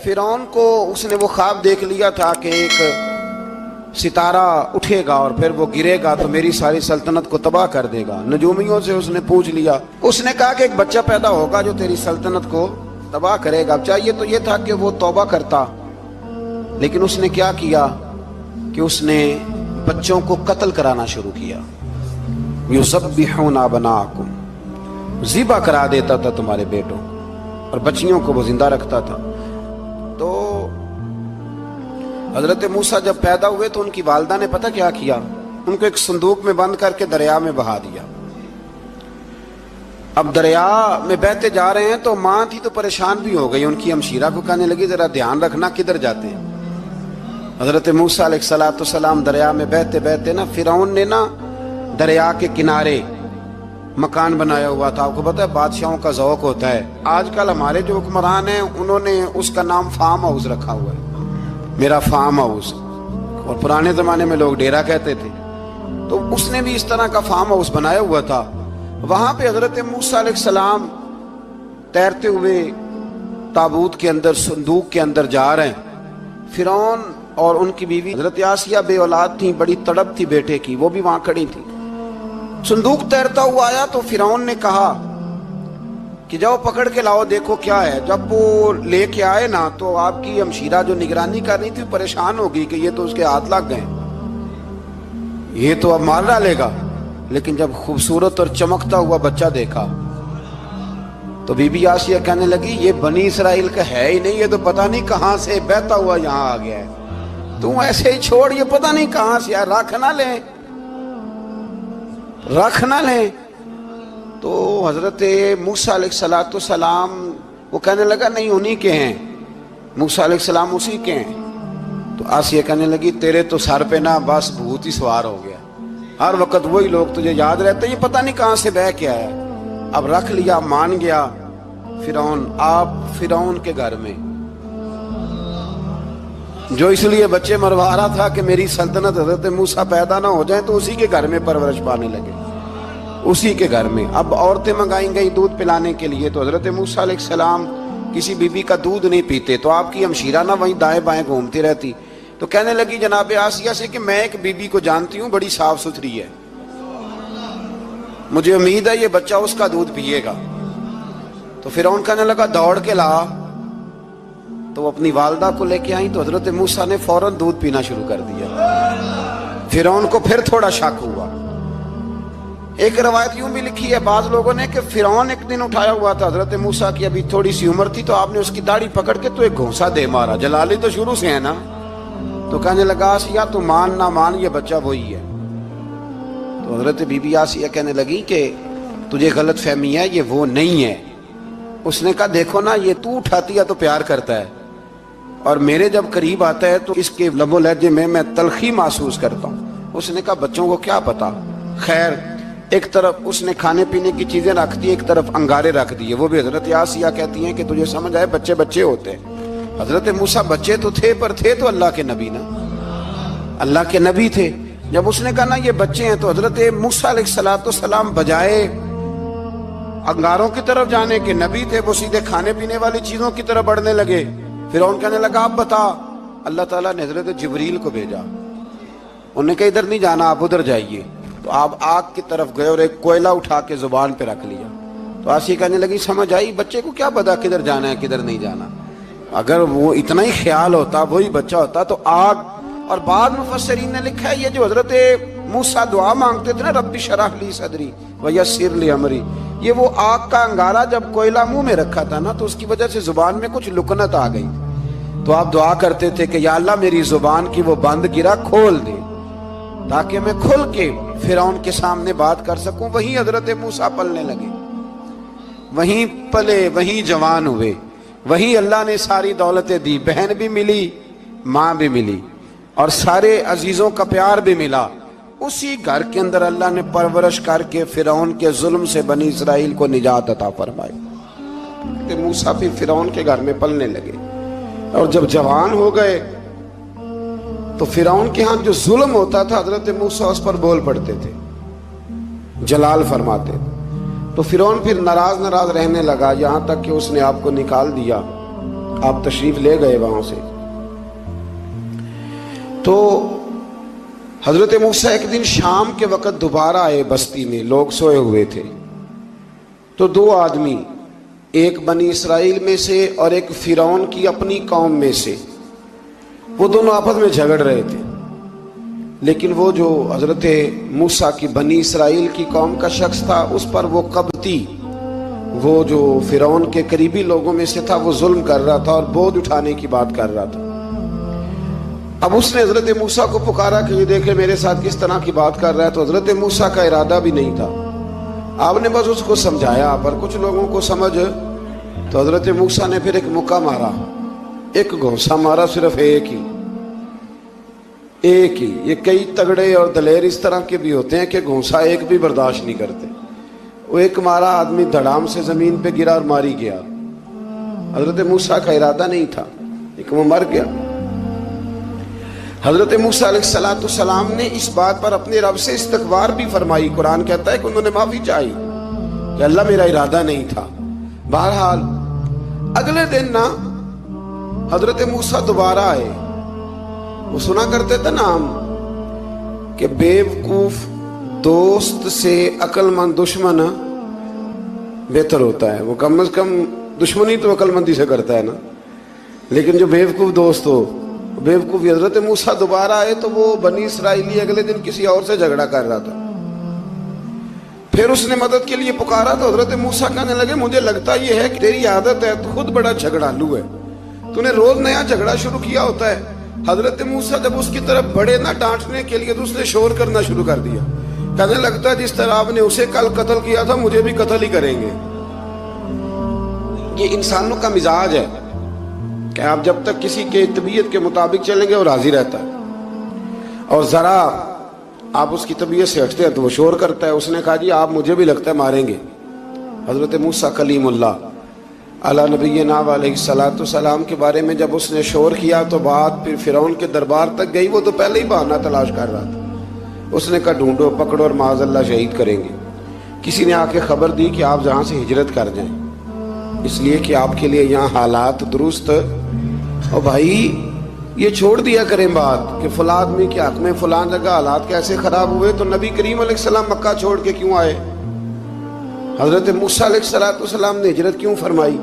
فرعون کو اس نے وہ خواب دیکھ لیا تھا کہ ایک ستارہ اٹھے گا اور پھر وہ گرے گا تو میری ساری سلطنت کو تباہ کر دے گا۔ نجومیوں سے اس نے پوچھ لیا، اس نے کہا کہ ایک بچہ پیدا ہوگا جو تیری سلطنت کو تباہ کرے گا۔ چاہیے تو یہ تھا کہ وہ توبہ کرتا، لیکن اس نے کیا کیا کہ اس نے بچوں کو قتل کرانا شروع کیا۔ یذبحون ابناءکم، ذبح کرا دیتا تھا تمہارے بیٹوں، اور بچیوں کو وہ زندہ رکھتا تھا۔ تو حضرت موسیٰ جب پیدا ہوئے تو ان کی والدہ نے پتہ کیا کیا، ان کو ایک صندوق میں بند کر کے دریا میں بہا دیا۔ اب دریا میں بہتے جا رہے ہیں تو ماں تھی تو پریشان بھی ہو گئی، ان کی ہمشیرہ کو کہنے لگی ذرا دھیان رکھنا کدھر جاتے ہیں۔ حضرت موسیٰ علیہ السلام دریا میں بہتے بہتے نا فرعون نے نا دریا کے کنارے مکان بنایا ہوا تھا۔ آپ کو پتہ ہے بادشاہوں کا ذوق ہوتا ہے، آج کل ہمارے جو حکمران ہیں انہوں نے اس کا نام فارم ہاؤس رکھا ہوا ہے، میرا فارم ہاؤس، اور پرانے زمانے میں لوگ ڈیرا کہتے تھے۔ تو اس نے بھی اس طرح کا فارم ہاؤس بنایا ہوا تھا۔ وہاں پہ حضرت موسیٰ علیہ السلام تیرتے ہوئے تابوت کے اندر صندوق کے اندر جا رہے ہیں۔ فرعون اور ان کی بیوی حضرت آسیہ بے اولاد تھیں، بڑی تڑپ تھی بیٹے کی، وہ بھی وہاں کھڑی تھی۔ صندوق تیرتا ہوا آیا تو فرعون نے کہا کہ جاؤ پکڑ کے لاؤ دیکھو کیا ہے۔ جب وہ لے کے آئے نا تو آپ کی ہمشیرہ جو نگرانی کر رہی تھی پریشان ہو گئی کہ یہ تو اس کے ہاتھ لگ گئے، یہ تو اب مار ڈالے گا۔ لیکن جب خوبصورت اور چمکتا ہوا بچہ دیکھا تو بی بی آسیہ کہنے لگی یہ بنی اسرائیل کا ہے ہی نہیں، یہ تو پتہ نہیں کہاں سے بہتا ہوا یہاں آ گیا ہے، تم ایسے ہی چھوڑ، یہ پتہ نہیں کہاں سے رکھ نہ لیں، رکھ نہ لیں۔ تو حضرت موسیٰ علیہ السلام وہ کہنے لگا نہیں انہی کے ہیں، موسیٰ علیہ السلام اسی کے ہیں۔ تو آسیہ کہنے لگی تیرے تو سر پہ نا بس بھوت ہی سوار ہو گیا، ہر وقت وہی لوگ تجھے یاد رہتے، یہ پتہ نہیں کہاں سے بہ کے آیا۔ اب رکھ لیا، مان گیا فرعون۔ آپ فرعون کے گھر میں جو اس لیے بچے مروا رہا تھا کہ میری سلطنت حضرت موسیٰ پیدا نہ ہو جائیں، تو اسی کے گھر میں پرورش پانے لگے، اسی کے گھر میں۔ اب عورتیں منگائیں گئی دودھ پلانے کے لیے، تو حضرت موسیٰ علیہ السلام کسی بی بی کا دودھ نہیں پیتے، تو آپ کی ہمشیرہ نہ وہیں دائیں بائیں گھومتی رہتی۔ تو کہنے لگی جناب آسیہ سے کہ میں ایک بی بی کو جانتی ہوں، بڑی صاف ستھری ہے، مجھے امید ہے یہ بچہ اس کا دودھ پیے گا۔ تو فرعون کہنے لگا دوڑ کے لا، تو وہ اپنی والدہ کو لے کے آئیں تو حضرت موسیٰ نے فوراً دودھ پینا شروع کر دیا۔ فرعون کو پھر تھوڑا شک ہوا۔ ایک روایت یوں بھی لکھی ہے بعض لوگوں نے کہ فرعون ایک دن اٹھایا ہوا تھا حضرت موسیٰ کی، ابھی تھوڑی سی عمر تھی، تو آپ نے اس کی داڑھی پکڑ کے تو ایک گھونسا دے مارا، جلالی تو شروع سے ہے نا۔ تو کہنے لگا آسیہ تو مان نہ مان یہ بچہ وہی ہے۔ تو حضرت بی بی آسیہ کہنے لگی کہ تجھے غلط فہمی ہے، یہ وہ نہیں ہے۔ اس نے کہا دیکھو نا یہ تو اٹھاتی ہے تو پیار کرتا ہے، اور میرے جب قریب آتا ہے تو اس کے لب و لہجے میں تلخی محسوس کرتا ہوں۔ اس نے کہا بچوں کو کیا پتا۔ خیر ایک طرف اس نے کھانے پینے کی چیزیں رکھ دی، ایک طرف انگارے رکھ دیے۔ وہ بھی حضرت آسیہ کہتی ہیں کہ تجھے سمجھ آئے بچے بچے ہوتے ہیں، حضرت موسیٰ بچے تو تھے پر تھے تو اللہ کے نبی نا، اللہ کے نبی تھے۔ جب اس نے کہا نا یہ بچے ہیں تو حضرت موسیٰ علیہ السلام بجائے انگاروں کی طرف جانے کے، نبی تھے، وہ سیدھے کھانے پینے والی چیزوں کی طرف بڑھنے لگے۔ فرعون کہنے لگا آپ بتا۔ اللہ تعالیٰ نے حضرت جبریل کو بھیجا، انہوں نے کہا ادھر نہیں جانا آپ ادھر جائیے۔ تو آپ آگ کی طرف گئے اور ایک کوئلہ اٹھا کے زبان پہ رکھ لیا۔ تو آسیہ کہنے لگی سمجھ آئی، بچے کو کیا پتا کدھر جانا ہے کدھر نہیں جانا، اگر وہ اتنا ہی خیال ہوتا وہی بچہ ہوتا تو آگ۔ اور بعض مفسرین نے لکھا ہے یہ جو حضرت موسیٰ دعا مانگتے تھے نا رب اشرح لی صدری ویسر لی امری، یہ وہ آگ کا انگارہ جب کوئلہ منہ میں رکھا تھا نا تو اس کی وجہ سے زبان میں کچھ لکنت آ گئی، تو آپ دعا کرتے تھے کہ یا اللہ میری زبان کی وہ بند گرا کھول دے تاکہ میں کھل کے فرعون کے سامنے بات کر سکوں۔ وہیں حضرت موسیٰ پلنے لگے، وہیں پلے، وہیں جوان ہوئے، وہیں اللہ نے ساری دولتیں دی، بہن بھی ملی، ماں بھی ملی، اور سارے عزیزوں کا پیار بھی ملا۔ اسی گھر کے اندر اللہ نے پرورش کر کے فرعون کے ظلم سے بنی اسرائیل کو نجات عطا فرمائی۔ موسیٰ بھی فرعون کے گھر میں پلنے لگے، اور جب جوان ہو گئے تو فرعون کے ہاں جو ظلم ہوتا تھا حضرت موسیٰ اس پر بول پڑتے تھے، جلال فرماتے تھے۔ تو فرعون پھر ناراض رہنے لگا، یہاں تک کہ اس نے آپ کو نکال دیا آپ تشریف لے گئے وہاں سے. تو حضرت موسیٰ ایک دن شام کے وقت دوبارہ آئے بستی میں، لوگ سوئے ہوئے تھے. تو دو آدمی، ایک بنی اسرائیل میں سے اور ایک فرعون کی اپنی قوم میں سے، وہ دونوں آپس میں جھگڑ رہے تھے. لیکن وہ جو حضرت موسیٰ کی بنی اسرائیل کی قوم کا شخص تھا، اس پر وہ قبطی، وہ جو فرعون کے قریبی لوگوں میں سے تھا، وہ ظلم کر رہا تھا اور بوجھ اٹھانے کی بات کر رہا تھا. اب اس نے حضرت موسیٰ کو پکارا کہ یہ دیکھے میرے ساتھ کس طرح کی بات کر رہا ہے. تو حضرت موسیٰ کا ارادہ بھی نہیں تھا، آپ نے بس اس کو سمجھایا. پر کچھ لوگوں کو سمجھ، تو حضرت موسیٰ نے پھر ایک مکہ مارا، ایک گھونسا مارا، صرف ایک ہی. یہ کئی تگڑے اور دلیر اس طرح کے بھی ہوتے ہیں کہ گھونسا ایک بھی برداشت نہیں کرتے. وہ ایک مارا، آدمی دھڑام سے زمین پہ گرا اور ماری گیا. حضرت موسیٰ کا ارادہ نہیں تھا لیکن وہ مر گیا. حضرت موسیٰ علیہ السلام نے اس بات پر اپنے رب سے استغفار بھی فرمائی. قرآن کہتا ہے کہ انہوں نے معافی چاہی کہ اللہ میرا ارادہ نہیں تھا. بہرحال اگلے دن نا حضرت موسیٰ دوبارہ آئے. وہ سنا کرتے تھے نا ہم کہ بیوقوف دوست سے عقل مند دشمن بہتر ہوتا ہے. وہ کم از کم دشمنی تو عقل مندی سے کرتا ہے نا، لیکن جو بیوقوف دوست ہو بیوقوفی. حضرت موسیٰ دوبارہ آئے تو وہ بنی اسرائیلی اگلے دن کسی اور سے جھگڑا کر رہا تھا. پھر اس نے مدد کے لیے پکارا تو حضرت موسیٰ کہنے لگے مجھے لگتا یہ ہے کہ تیری عادت ہے، تو خود بڑا جھگڑالو ہے، تو نے روز نیا جھگڑا شروع کیا ہوتا ہے. حضرت موسیٰ جب اس کی طرف بڑے نہ ڈانٹنے کے لیے تو اس نے شور کرنا شروع کر دیا. کہنے لگتا ہے جس طرح آپ نے اسے کل قتل کیا تھا مجھے بھی قتل ہی کریں گے. یہ انسانوں کا مزاج ہے کہ آپ جب تک کسی کے طبیعت کے مطابق چلیں گے وہ راضی رہتا ہے، اور ذرا آپ اس کی طبیعت سے ہٹتے ہیں تو وہ شور کرتا ہے. اس نے کہا جی آپ مجھے بھی لگتا ہے ماریں گے. حضرت موسیٰ کلیم اللہ علی نبینا علیہ السلام کے بارے میں جب اس نے شور کیا تو بات پھر فرعون کے دربار تک گئی. وہ تو پہلے ہی بہانہ تلاش کر رہا تھا. اس نے کہا ڈھونڈو پکڑو اور معاذ اللہ شہید کریں گے. کسی نے آ کے خبر دی کہ آپ جہاں سے ہجرت کر جائیں، اس لیے کہ آپ کے لیے یہاں حالات درست. اور بھائی یہ چھوڑ دیا کریں بات کہ فلاں آدمی کے حق میں فلاں جگہ حالات کیسے خراب ہوئے. تو نبی کریم علیہ السلام مکہ چھوڑ کے کیوں آئے؟ حضرت موسیٰ علیہ السلام نے ہجرت کیوں فرمائی؟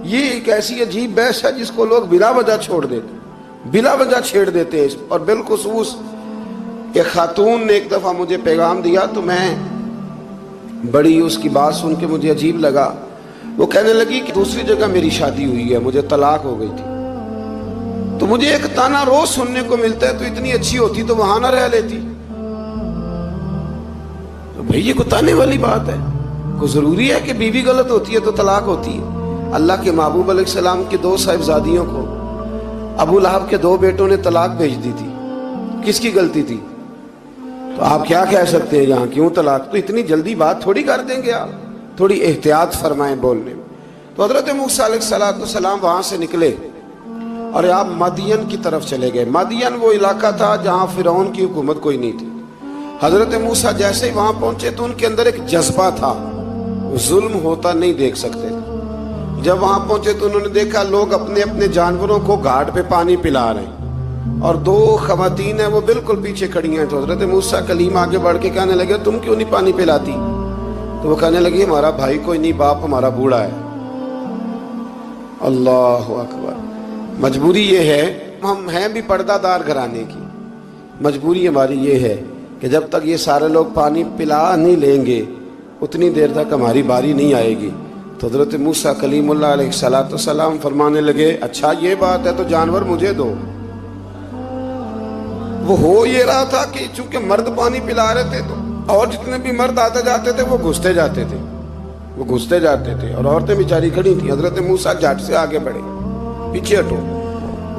یہ ایک ایسی عجیب بحث ہے جس کو لوگ بلا وجہ چھوڑ دیتے، بلا وجہ چھیڑ دیتے. اور بالخصوص ایک خاتون نے ایک دفعہ مجھے پیغام دیا تو میں بڑی اس کی بات سن کے مجھے عجیب لگا. وہ کہنے لگی کہ دوسری جگہ میری شادی ہوئی ہے، مجھے طلاق ہو گئی تھی، تو مجھے ایک تانا روز سننے کو ملتا ہے تو اتنی اچھی ہوتی تو وہاں نہ رہ لیتی. تو بھئی یہ کوئی تانے والی بات ہے؟ کوئی ضروری ہے کہ بیوی غلط ہوتی ہے تو طلاق ہوتی ہے؟ اللہ کے محبوب علیہ السلام کی دو صاحبزادیوں کو ابو لہب کے دو بیٹوں نے طلاق بھیج دی تھی. کس کی غلطی تھی؟ تو آپ کیا کہہ سکتے ہیں یہاں کیوں طلاق؟ تو اتنی جلدی بات تھوڑی کر دیں گے آپ، تھوڑی احتیاط فرمائیں بولنے میں. تو حضرت موسیٰ علیہ السلام وہاں سے نکلے اور آپ مدین کی طرف چلے گئے. مدین وہ علاقہ تھا جہاں فرعون کی حکومت کوئی نہیں تھی. حضرت موسیٰ جیسے ہی وہاں پہنچے تو ان کے اندر ایک جذبہ تھا، ظلم ہوتا نہیں دیکھ سکتے. جب وہاں پہنچے تو انہوں نے دیکھا لوگ اپنے اپنے جانوروں کو گھاٹ پہ پانی پلا رہے ہیں اور دو خواتین ہیں وہ بالکل پیچھے کھڑی ہیں. تو حضرت موسیٰ کلیم آگے بڑھ کے کہنے لگے تم کیوں نہیں پانی پلاتی؟ تو وہ کہنے لگی ہمارا بھائی کوئی نہیں، باپ ہمارا بوڑھا ہے. اللہ اکبر. مجبوری یہ ہے، ہم ہیں بھی پردہ دار گھرانے کی، مجبوری ہماری یہ ہے کہ جب تک یہ سارے لوگ پانی پلا نہیں لیں گے اتنی دیر تک ہماری باری نہیں آئے گی. تو حضرت موسیٰ کلیم اللہ علیہ السلام فرمانے لگے اچھا یہ بات ہے تو جانور مجھے دو. وہ ہو یہ رہا تھا کہ چونکہ مرد پانی پلا رہے تھے تو اور جتنے بھی مرد آتے جاتے تھے وہ گھستے جاتے تھے اور عورتیں بیچاری کھڑی تھیں. حضرت موسیٰ جھٹ سے آگے بڑھے، پیچھے ہٹو.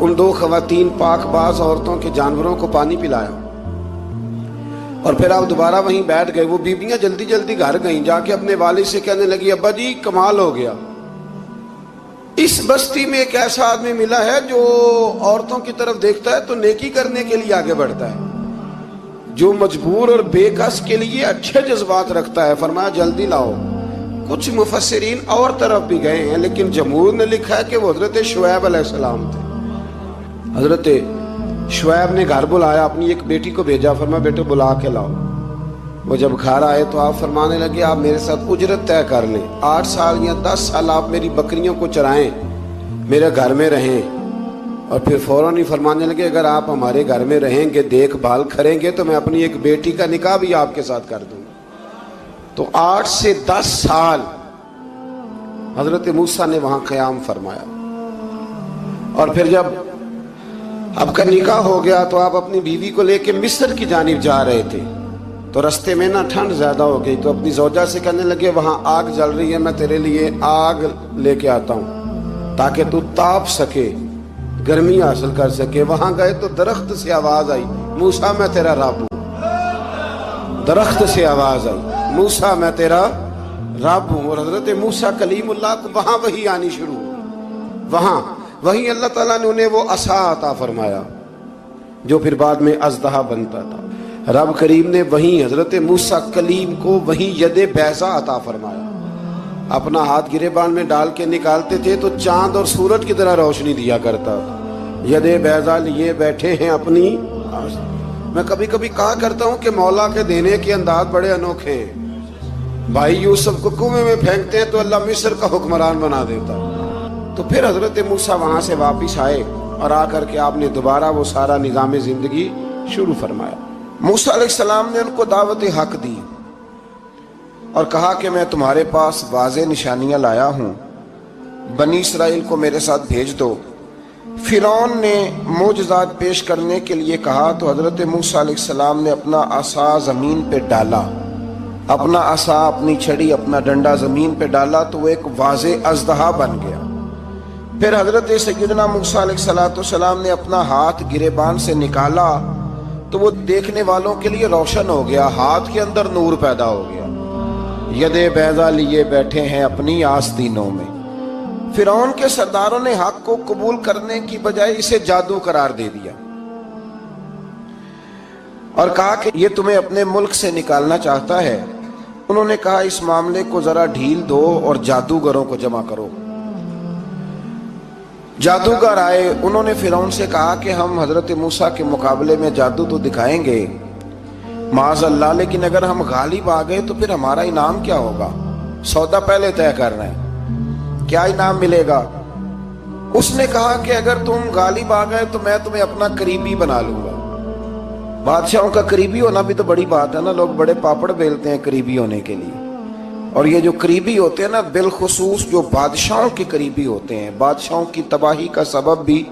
ان دو خواتین پاک باز عورتوں کے جانوروں کو پانی پلایا اور پھر آپ دوبارہ وہیں بیٹھ گئے. وہ بیویاں جلدی جلدی گھر گئیں، جا کے اپنے والد سے کہنے لگی ابا جی کمال ہو گیا، اس بستی میں ایک ایسا آدمی ملا ہے جو عورتوں کی طرف دیکھتا ہے تو نیکی کرنے کے لیے آگے بڑھتا ہے، جو مجبور اور بے کس کے لیے اچھے جذبات رکھتا ہے. فرمایا جلدی لاؤ، کچھ مفسرین اور طرف بھی گئے ہیں، لیکن جمہور نے لکھا ہے کہ وہ حضرت شعیب علیہ السلام تھے۔ حضرت شعیب نے گھر بلایا، اپنی ایک بیٹی کو بھیجا، فرمایا بیٹے بلا کے لاؤ۔ وہ جب گھر آئے تو آپ فرمانے لگے آپ میرے ساتھ اجرت طے کر لیں، 8 سال یا 10 سال آپ میری بکریوں کو چرائیں، میرے گھر میں رہیں۔ اور پھر فوراً ہی فرمانے لگے اگر آپ ہمارے گھر میں رہیں گے، دیکھ بھال کریں گے، تو میں اپنی ایک بیٹی کا نکاح بھی آپ کے ساتھ کر دوں گا۔ تو 8 سے 10 سال حضرت موسیٰ نے وہاں قیام فرمایا۔ اور پھر جب آپ کا نکاح ہو گیا تو آپ اپنی بیوی کو لے کے مصر کی جانب جا رہے تھے، تو رستے میں نا ٹھنڈ زیادہ ہو گئی، تو اپنی زوجہ سے کہنے لگے وہاں آگ جل رہی ہے، میں تیرے لیے آگ لے کے آتا ہوں تاکہ تو تاپ سکے، گرمی حاصل کر سکے۔ وہاں گئے تو درخت سے آواز آئی موسیٰ میں تیرا رب ہوں۔ درخت سے آواز آئی موسیٰ میں تیرا رب ہوں۔ اور حضرت موسیٰ کلیم اللہ کو وہاں وحی آنی شروع ہوئی، وہاں وہی اللہ تعالیٰ نے انہیں وہ عصا عطا فرمایا جو پھر بعد میں اژدہا بنتا تھا۔ رب کریم نے وہیں حضرت موسیٰ کلیم کو وہیں ید بیضا عطا فرمایا۔ اپنا ہاتھ گریبان میں ڈال کے نکالتے تھے تو چاند اور سورج کی طرح روشنی دیا کرتا تھا۔ ید بیضا لیے بیٹھے ہیں اپنی۔ میں کبھی کبھی کہا کرتا ہوں کہ مولا کے دینے کے انداز بڑے انوکھے ہیں۔ بھائی یوسف کو کنویں میں پھینکتے ہیں تو اللہ مصر کا حکمران بنا دیتا۔ تو پھر حضرت موسیٰ وہاں سے واپس آئے اور آ کر کے آپ نے دوبارہ وہ سارا نظام زندگی شروع فرمایا۔ موسیٰ علیہ السلام نے ان کو دعوت حق دی اور کہا کہ میں تمہارے پاس واضح نشانیاں لایا ہوں، بنی اسرائیل کو میرے ساتھ بھیج دو۔ فرعون نے معجزات پیش کرنے کے لیے کہا تو حضرت موسیٰ علیہ السلام نے اپنا عصا زمین پہ ڈالا، اپنا عصا، اپنی چھڑی، اپنا ڈنڈا زمین پہ ڈالا تو وہ ایک واضح اژدہا بن گیا۔ پھر حضرت سیدنا موسیٰ علیہ السلام نے اپنا ہاتھ گریبان سے نکالا تو وہ دیکھنے والوں کے لیے روشن ہو گیا، ہاتھ کے اندر نور پیدا ہو گیا۔ ید بیضا لیے بیٹھے ہیں اپنی آستینوں میں۔ فرعون کے سرداروں نے حق کو قبول کرنے کی بجائے اسے جادو قرار دے دیا اور کہا کہ یہ تمہیں اپنے ملک سے نکالنا چاہتا ہے۔ انہوں نے کہا اس معاملے کو ذرا ڈھیل دو اور جادوگروں کو جمع کرو۔ جادوگر آئے، انہوں نے فرعون سے کہا کہ ہم حضرت موسیٰ کے مقابلے میں جادو تو دکھائیں گے معاذ اللہ، لیکن اگر ہم غالب آ گئے تو پھر ہمارا انعام کیا ہوگا؟ سودا پہلے طے کرنا ہے، کیا انعام ملے گا؟ اس نے کہا کہ اگر تم غالب آ گئے تو میں تمہیں اپنا قریبی بنا لوں گا۔ بادشاہوں کا قریبی ہونا بھی تو بڑی بات ہے نا، لوگ بڑے پاپڑ بیلتے ہیں قریبی ہونے کے لیے۔ اور یہ جو قریبی ہوتے ہیں نا، بالخصوص جو بادشاہوں کے قریبی ہوتے ہیں، بادشاہوں کی تباہی کا سبب بھی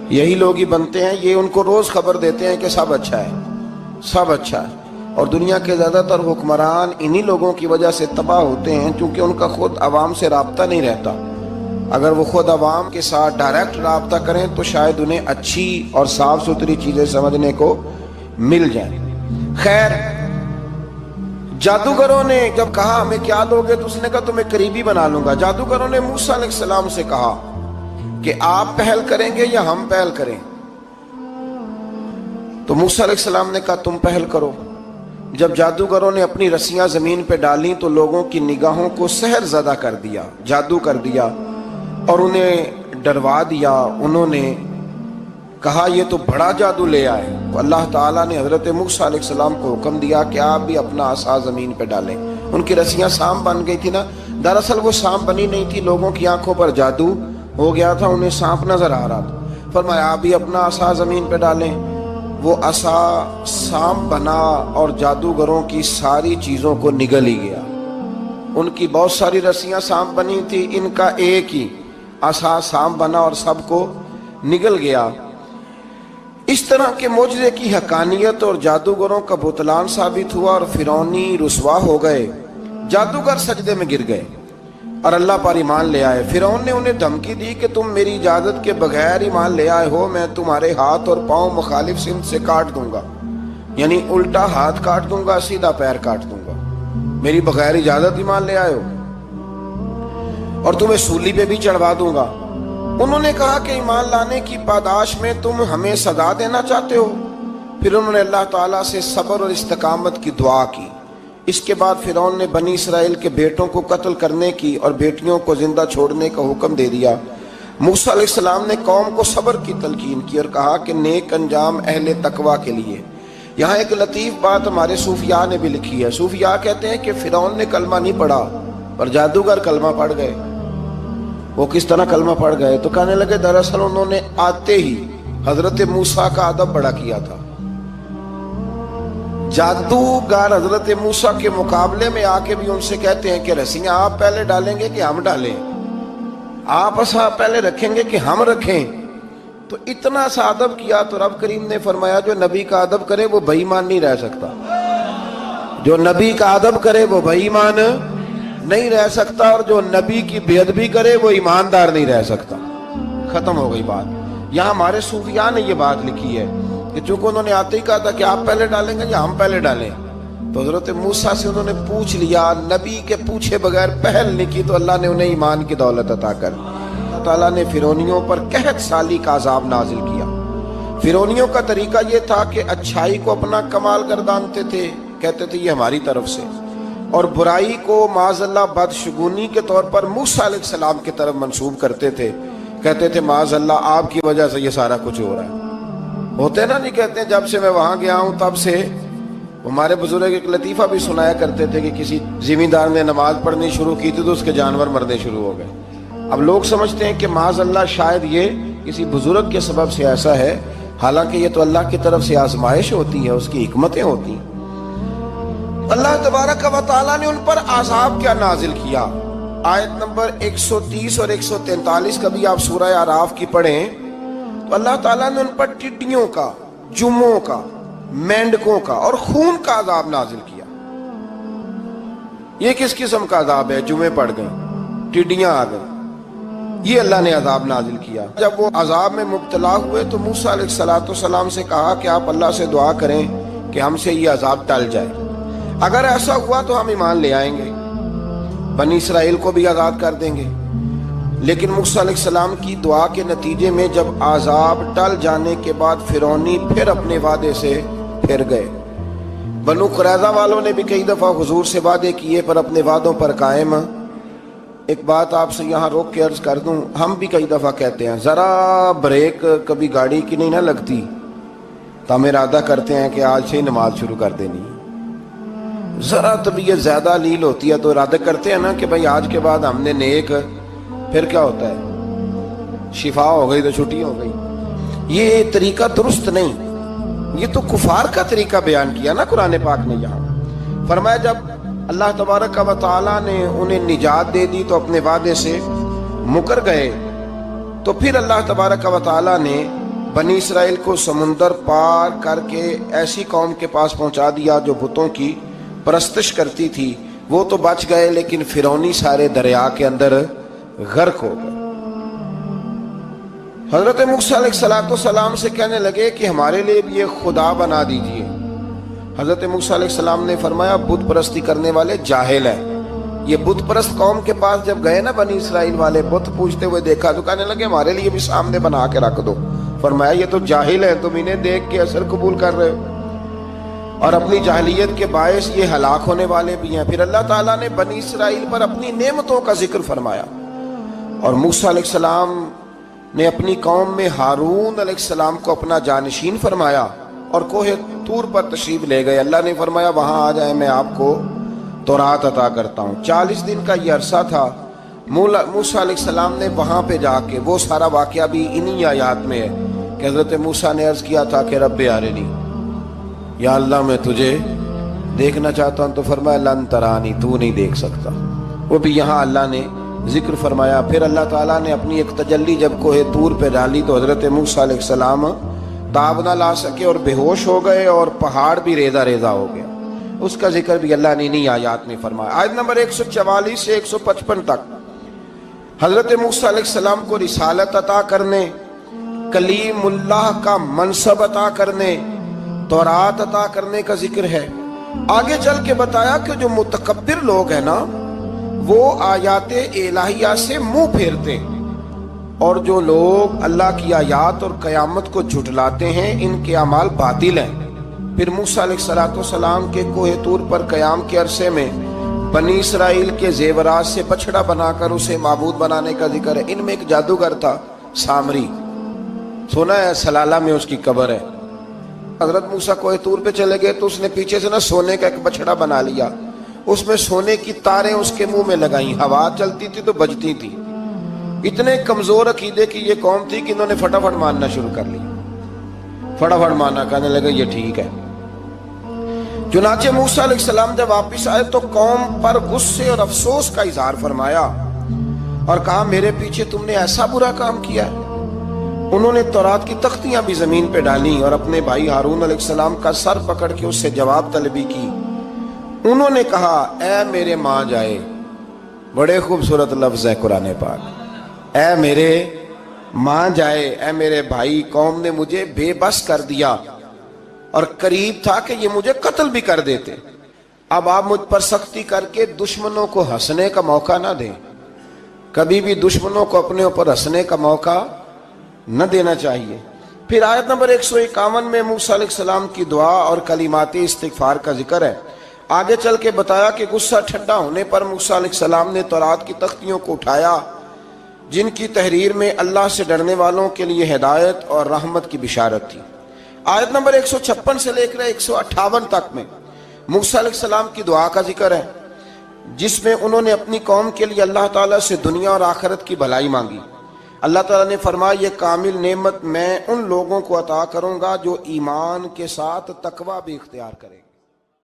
یہی لوگ ہی بنتے ہیں۔ یہ ان کو روز خبر دیتے ہیں کہ سب اچھا ہے، سب اچھا ہے۔ اور دنیا کے زیادہ تر حکمران انہی لوگوں کی وجہ سے تباہ ہوتے ہیں، کیونکہ ان کا خود عوام سے رابطہ نہیں رہتا۔ اگر وہ خود عوام کے ساتھ ڈائریکٹ رابطہ کریں تو شاید انہیں اچھی اور صاف ستھری چیزیں سمجھنے کو مل جائیں۔ خیر، جادوگروں نے جب کہا ہمیں کیا دو گے تو اس نے کہا تمہیں قریبی بنا لوں گا۔ جادوگروں نے موسیٰ علیہ السلام سے کہا کہ آپ پہل کریں گے یا ہم پہل کریں؟ تو موسیٰ علیہ السلام نے کہا تم پہل کرو۔ جب جادوگروں نے اپنی رسیاں زمین پہ ڈالیں تو لوگوں کی نگاہوں کو سحر زدہ کر دیا، جادو کر دیا اور انہیں ڈروا دیا۔ انہوں نے کہا یہ تو بڑا جادو لے آئے۔ تو اللہ تعالیٰ نے حضرت موسیٰ علیہ السلام کو حکم دیا کہ آپ بھی اپنا عصا زمین پہ ڈالیں۔ ان کی رسیاں سانپ بن گئی تھی نا، دراصل وہ سانپ بنی نہیں تھی، لوگوں کی آنکھوں پر جادو ہو گیا تھا، انہیں سانپ نظر آ رہا تھا۔ فرمایا آپ بھی اپنا عصا زمین پہ ڈالیں۔ وہ عصا سانپ بنا اور جادوگروں کی ساری چیزوں کو نگل ہی گیا۔ ان کی بہت ساری رسیاں سانپ بنی تھی، ان کا ایک ہی عصا سانپ بنا اور سب کو نگل گیا۔ اس طرح کے معجزے کی حقانیت اور جادوگروں کا بطلان ثابت ہوا اور فرعونی رسوا ہو گئے۔ جادوگر سجدے میں گر گئے اور اللہ پر ایمان لے آئے۔ فرعون نے انہیں دھمکی دی کہ تم میری اجازت کے بغیر ایمان لے آئے ہو، میں تمہارے ہاتھ اور پاؤں مخالف سمت سے کاٹ دوں گا، یعنی الٹا ہاتھ کاٹ دوں گا، سیدھا پیر کاٹ دوں گا، میری بغیر اجازت ایمان لے آئے ہو، اور تمہیں سولی پہ بھی چڑھوا دوں گا۔ انہوں نے کہا کہ ایمان لانے کی پاداش میں تم ہمیں سزا دینا چاہتے ہو؟ پھر انہوں نے اللہ تعالیٰ سے صبر اور استقامت کی دعا کی۔ اس کے بعد فرعون نے بنی اسرائیل کے بیٹوں کو قتل کرنے کی اور بیٹیوں کو زندہ چھوڑنے کا حکم دے دیا۔ موسیٰ علیہ السلام نے قوم کو صبر کی تلقین کی اور کہا کہ نیک انجام اہل تقوی کے لیے۔ یہاں ایک لطیف بات ہمارے صوفیاء نے بھی لکھی ہے۔ صوفیاء کہتے ہیں کہ فرعون نے کلمہ نہیں پڑھا پر جادوگر کلمہ پڑھ گئے۔ وہ کس طرح کلمہ پڑھ گئے؟ تو کہنے لگے دراصل انہوں نے آتے ہی حضرت موسیٰ کا ادب بڑا کیا تھا۔ جادوگر حضرت موسیٰ کے مقابلے میں آ کے بھی ان سے کہتے ہیں کہ رسیاں آپ پہلے ڈالیں گے کہ ہم ڈالیں، آپ اصحاب پہلے رکھیں گے کہ ہم رکھیں؟ تو اتنا سا ادب کیا تو رب کریم نے فرمایا جو نبی کا ادب کرے وہ بے ایمان نہیں رہ سکتا، جو نبی کا ادب کرے وہ بے ایمان نہیں رہ سکتا، اور جو نبی کی بے ادبی کرے وہ ایماندار نہیں رہ سکتا۔ ختم ہو گئی بات۔ یہاں ہمارے صوفیاء نے یہ بات لکھی ہے کہ چونکہ انہوں نے آتے ہی کہا تھا کہ آپ پہلے ڈالیں گے یا ہم پہلے ڈالیں، تو حضرت موسیٰ سے انہوں نے پوچھ لیا، نبی کے پوچھے بغیر پہل نہیں کی تو اللہ نے انہیں ایمان کی دولت عطا کر۔ اللہ تعالیٰ نے فرعونیوں پر قحط سالی کا عذاب نازل کیا۔ فرعونیوں کا طریقہ یہ تھا کہ اچھائی کو اپنا کمال گردانتے تھے، کہتے تھے یہ ہماری طرف سے، اور برائی کو معاذ اللہ بدشگونی کے طور پر موسیٰ علیہ السلام کی طرف منسوب کرتے تھے، کہتے تھے معاذ اللہ آپ کی وجہ سے یہ سارا کچھ ہو رہا ہے۔ ہوتے نا نہیں کہتے ہیں جب سے میں وہاں گیا ہوں تب سے، ہمارے بزرگ ایک لطیفہ بھی سنایا کرتے تھے کہ کسی زمیندار نے نماز پڑھنی شروع کی تھی تو اس کے جانور مرنے شروع ہو گئے۔ اب لوگ سمجھتے ہیں کہ معاذ اللہ شاید یہ کسی بزرگ کے سبب سے ایسا ہے، حالانکہ یہ تو اللہ کی طرف سے آزمائش ہوتی ہے، اس کی حکمتیں ہوتی ہیں۔ اللہ تبارک و تعالیٰ نے ان پر عذاب کیا نازل کیا؟ آیت نمبر 130 اور 143 کا بھی آپ سورہ اعراف کی پڑھیں تو اللہ تعالیٰ نے ان پر ٹڈیوں کا، جموں کا، مینڈکوں کا اور خون کا عذاب نازل کیا۔ یہ کس قسم کا عذاب ہے؟ جمعے پڑ گئے، ٹڈیاں آ گئیں، یہ اللہ نے عذاب نازل کیا۔ جب وہ عذاب میں مبتلا ہوئے تو موسیٰ علیہ السلام سے کہا کہ آپ اللہ سے دعا کریں کہ ہم سے یہ عذاب ٹل جائے، اگر ایسا ہوا تو ہم ایمان لے آئیں گے، بنی اسرائیل کو بھی آزاد کر دیں گے۔ لیکن موسیٰ علیہ السلام کی دعا کے نتیجے میں جب عذاب ٹل جانے کے بعد فرعونی پھر اپنے وعدے سے پھر گئے۔ بنو قریظہ والوں نے بھی کئی دفعہ حضور سے وعدے کیے پر اپنے وعدوں پر قائم۔ ایک بات آپ سے یہاں روک کے عرض کر دوں، ہم بھی کئی دفعہ کہتے ہیں ذرا بریک کبھی گاڑی کی نہیں نہ لگتی تو ہم ارادہ کرتے ہیں کہ آج سے ہی نماز شروع کر دینی، ذرا طبیعت زیادہ لیل ہوتی ہے تو ارادہ کرتے ہیں نا کہ بھائی آج کے بعد ہم نے نیک، پھر کیا ہوتا ہے شفا ہو گئی تو چھٹی ہو گئی۔ یہ طریقہ درست نہیں، یہ تو کفار کا طریقہ بیان کیا نا قرآن پاک نے۔ یہاں فرمایا جب اللہ تبارک و تعالیٰ نے انہیں نجات دے دی تو اپنے وعدے سے مکر گئے، تو پھر اللہ تبارک و تعالیٰ نے بنی اسرائیل کو سمندر پار کر کے ایسی قوم کے پاس پہنچا دیا جو بتوں کی پرستش کرتی تھی۔ وہ تو بچ گئے لیکن فرعونی سارے دریا کے اندر غرق ہو گئے۔ حضرت موسیٰ علیہ السلام سے کہنے لگے کہ ہمارے لیے بھی یہ خدا بنا دیجئے۔ حضرت موسیٰ علیہ السلام نے فرمایا بت پرستی کرنے والے جاہل ہیں۔ یہ بت پرست قوم کے پاس جب گئے نا بنی اسرائیل والے، بت پوجتے ہوئے دیکھا تو کہنے لگے ہمارے لیے بھی سامنے بنا کے رکھ دو۔ فرمایا یہ تو جاہل ہیں، تم انہیں دیکھ کے اثر قبول کر رہے ہو اور اپنی جاہلیت کے باعث یہ ہلاک ہونے والے بھی ہیں۔ پھر اللہ تعالیٰ نے بنی اسرائیل پر اپنی نعمتوں کا ذکر فرمایا، اور موسیٰ علیہ السلام نے اپنی قوم میں ہارون علیہ السلام کو اپنا جانشین فرمایا اور کوہ طور پر تشریف لے گئے۔ اللہ نے فرمایا وہاں آ جائیں، میں آپ کو تورات عطا کرتا ہوں۔ 40 دن کا یہ عرصہ تھا۔ موسیٰ علیہ السلام نے وہاں پہ جا کے، وہ سارا واقعہ بھی انہی آیات میں ہے کہ حضرت موسیٰ نے عرض کیا تھا کہ رب ارنی، یا اللہ میں تجھے دیکھنا چاہتا ہوں، تو فرمایا لن ترانی، تو نہیں دیکھ سکتا۔ وہ بھی یہاں اللہ نے ذکر فرمایا۔ پھر اللہ تعالیٰ نے اپنی ایک تجلی جب کوہ طور پہ ڈالی تو حضرت موسیٰ علیہ السلام تاب نہ لا سکے اور بے ہوش ہو گئے، اور پہاڑ بھی ریزہ ریزہ ہو گیا۔ اس کا ذکر بھی اللہ نے انہی آیات میں فرمایا۔ آیت نمبر 144 سے 155 تک حضرت موسیٰ علیہ السلام کو رسالت عطا کرنے، کلیم اللہ کا منصب عطا کرنے، تورات عطا کرنے کا ذکر ہے۔ آگے چل کے بتایا کہ جو متکبر لوگ ہیں نا وہ آیات الہیہ سے منہ پھیرتے، اور جو لوگ اللہ کی آیات اور قیامت کو جھٹلاتے ہیں ان کے اعمال باطل ہیں۔ پھر موسیٰ علیہ السلام کے کوہ طور پر قیام کے عرصے میں بنی اسرائیل کے زیورات سے بچڑا بنا کر اسے معبود بنانے کا ذکر ہے۔ ان میں ایک جادوگر تھا سامری، سنا ہے سلالہ میں اس کی قبر ہے۔ حضرت موسیٰ کوہ طور پہ چلے گئے تو اس نے پیچھے سے سونے کا ایک بچڑا بنا لیا، اس میں سونے کی تاریں اس کے منہ میں لگائیں، ہوا چلتی تھی تو بجتی تھی۔ اتنے کمزور عقیدے کی یہ قوم تھی کہ انہوں نے فٹافٹ ماننا شروع کر لی، فٹافٹ ماننا، کہنے لگے یہ ٹھیک ہے۔ چنانچہ موسیٰ علیہ السلام جب واپس آئے تو قوم پر غصے اور افسوس کا اظہار فرمایا اور کہا میرے پیچھے تم نے ایسا برا کام کیا ہے۔ انہوں نے تورات کی تختیاں بھی زمین پہ ڈالیں اور اپنے بھائی ہارون علیہ السلام کا سر پکڑ کے اس سے جواب طلبی کی۔ انہوں نے کہا اے میرے ماں جائے، بڑے خوبصورت لفظ ہے قرآن پاک، اے میرے ماں جائے، اے میرے بھائی، قوم نے مجھے بے بس کر دیا اور قریب تھا کہ یہ مجھے قتل بھی کر دیتے۔ اب آپ مجھ پر سختی کر کے دشمنوں کو ہنسنے کا موقع نہ دیں، کبھی بھی دشمنوں کو اپنے اوپر ہنسنے کا موقع نہ دینا چاہیے۔ پھر آیت نمبر 151 میں موسیٰ علیہ السلام کی دعا اور کلمات استغفار کا ذکر ہے۔ آگے چل کے بتایا کہ غصہ ٹھنڈا ہونے پر موسیٰ علیہ السلام نے تورات کی تختیوں کو اٹھایا جن کی تحریر میں اللہ سے ڈرنے والوں کے لیے ہدایت اور رحمت کی بشارت تھی۔ آیت نمبر 156 سے لے کر 158 تک میں موسیٰ علیہ السلام کی دعا کا ذکر ہے، جس میں انہوں نے اپنی قوم کے لیے اللہ تعالیٰ سے دنیا اور آخرت کی بھلائی مانگی۔ اللہ تعالیٰ نے فرمایا یہ کامل نعمت میں ان لوگوں کو عطا کروں گا جو ایمان کے ساتھ تقوی بھی اختیار کریں۔